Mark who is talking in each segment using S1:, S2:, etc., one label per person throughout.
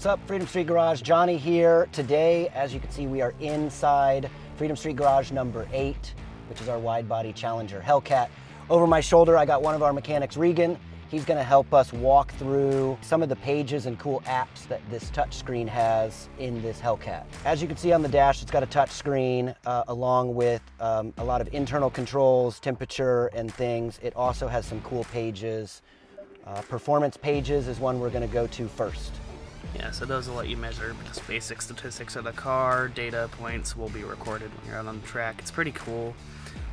S1: What's up, Freedom Street Garage? Johnny here. Today, as you can see, we are inside Freedom Street Garage number 8, which is our wide-body Challenger Hellcat. Over my shoulder, I got one of our mechanics, Reegan. He's gonna help us walk through some of the pages and cool apps that this touchscreen has in this Hellcat. As you can see on the dash, it's got a touchscreen along with a lot of internal controls, temperature and things. It also has some cool pages. Performance Pages is one we're gonna go to first.
S2: Yeah, so those will let you measure just basic statistics of the car. Data points will be recorded when you're out on the track. It's pretty cool.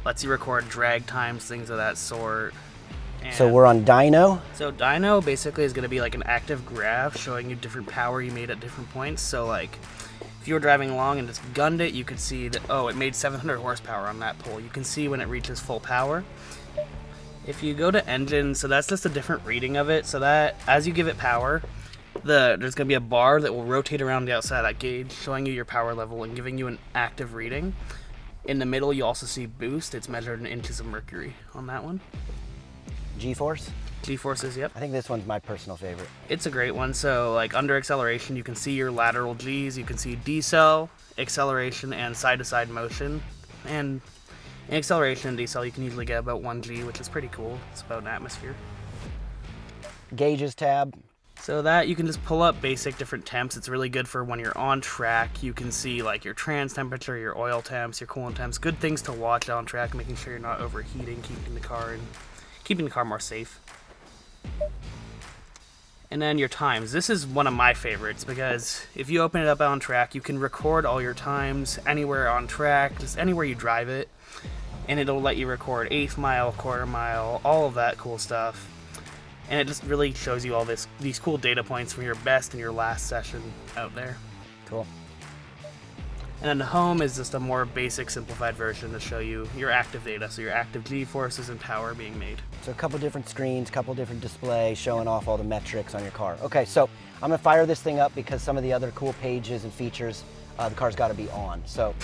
S2: Lets you record drag times, things of that sort. And
S1: so we're on dyno.
S2: So dyno basically is going to be like an active graph showing you different power you made at different points. So like if you were driving along and just gunned it, you could see that, oh, it made 700 horsepower on that pole. You can see when it reaches full power. If you go to engine, so that's just a different reading of it. So that as you give it power, there's going to be a bar that will rotate around the outside of that gauge, showing you your power level and giving you an active reading. In the middle, you also see boost. It's measured in inches of mercury on that one.
S1: G-force?
S2: G-forces, yep.
S1: I think this one's my personal favorite.
S2: It's a great one. So like under acceleration, you can see your lateral Gs, you can see decel, acceleration, and side-to-side motion. And in acceleration and decel, you can usually get about 1 G, which is pretty cool. It's about an atmosphere.
S1: Gauges tab.
S2: So that you can just pull up basic different temps. It's really good for when you're on track. You can see like your trans temperature, your oil temps, your coolant temps. Good things to watch on track, making sure you're not overheating, keeping the car more safe. And then your times. This is one of my favorites because if you open it up on track, you can record all your times anywhere on track, just anywhere you drive it, and it'll let you record 1/8 mile, quarter mile, all of that cool stuff. And it just really shows you all these cool data points from your best and your last session out there.
S1: Cool.
S2: And then the home is just a more basic, simplified version to show you your active data, so your active G-forces and power being made.
S1: So a couple different screens, couple different displays showing off all the metrics on your car. Okay, so I'm gonna fire this thing up because some of the other cool pages and features, the car's gotta be on. So,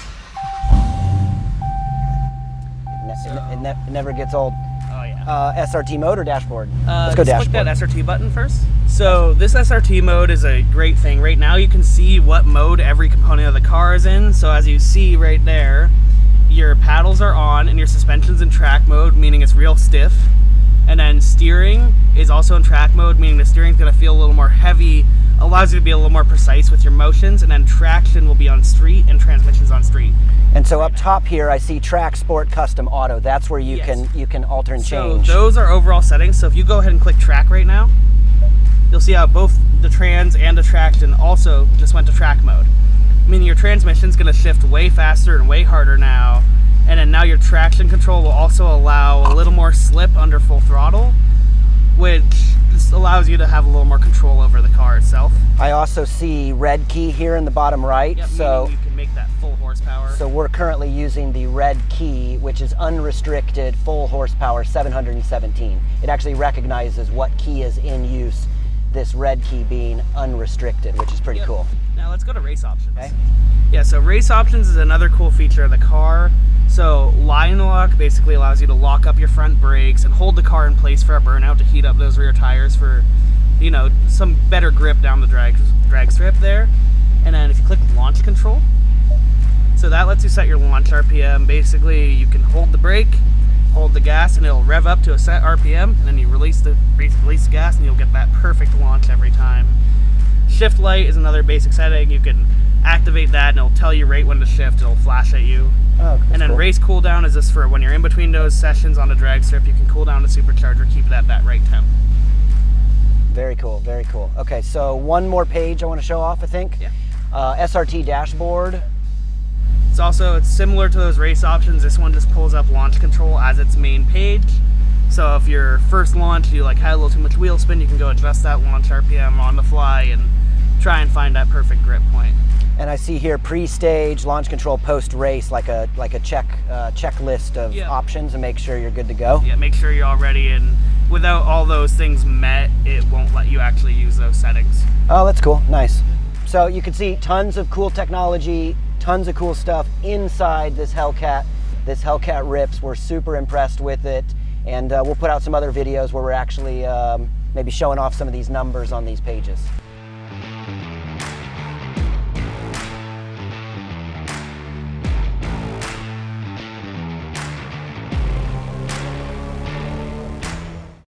S1: it never gets old.
S2: Oh yeah.
S1: SRT mode or dashboard? Let's go dashboard.
S2: Click that SRT button first. So this SRT mode is a great thing. Right now you can see what mode every component of the car is in. So as you see right there, your paddles are on and your suspension's in track mode, meaning it's real stiff. And then steering is also in track mode, meaning the steering's gonna feel a little more heavy, allows you to be a little more precise with your motions, and then traction will be on street and transmission's on street.
S1: And so up top here, I see track, sport, custom, auto. That's where you can alter and change.
S2: So those are overall settings. So if you go ahead and click track right now, you'll see how both the trans and the traction also just went to track mode. Meaning your transmission's gonna shift way faster and way harder now. And then now your traction control will also allow a little more slip under full throttle, which just allows you to have a little more control over the car itself.
S1: I also see red key here in the bottom right.
S2: Yep,
S1: so
S2: you can make that full horsepower.
S1: So we're currently using the red key, which is unrestricted full horsepower 717. It actually recognizes what key is in use, this red key being unrestricted, which is pretty cool.
S2: Now let's go to race options.
S1: Okay.
S2: Yeah, so race options is another cool feature of the car. So line lock basically allows you to lock up your front brakes and hold the car in place for a burnout to heat up those rear tires for, you know, some better grip down the drag strip there. And then if you click launch control, so that lets you set your launch RPM. Basically, you can hold the brake, hold the gas, and it'll rev up to a set RPM, and then you release the gas and you'll get that perfect launch every time. Shift light is another basic setting. You can activate that and it'll tell you right when to shift. It'll flash at you.
S1: Oh,
S2: and then
S1: cool.
S2: Race cooldown is just for when you're in between those sessions on the drag strip. You can cool down the supercharger, keep it at that right temp.
S1: Very cool, very cool. Okay, so one more page I want to show off, I think.
S2: Yeah.
S1: SRT dashboard.
S2: It's similar to those race options. This one just pulls up launch control as its main page. So if your first launch you like had a little too much wheel spin, you can go adjust that launch RPM on the fly and try and find that perfect grip point.
S1: And I see here pre-stage, launch control, post-race, like a checklist of options, and make sure you're good to go.
S2: Yeah, make sure you're all ready, and without all those things met, it won't let you actually use those settings.
S1: Oh, that's cool, nice. So you can see tons of cool technology, tons of cool stuff inside this Hellcat. This Hellcat rips. We're super impressed with it, and we'll put out some other videos where we're actually maybe showing off some of these numbers on these pages.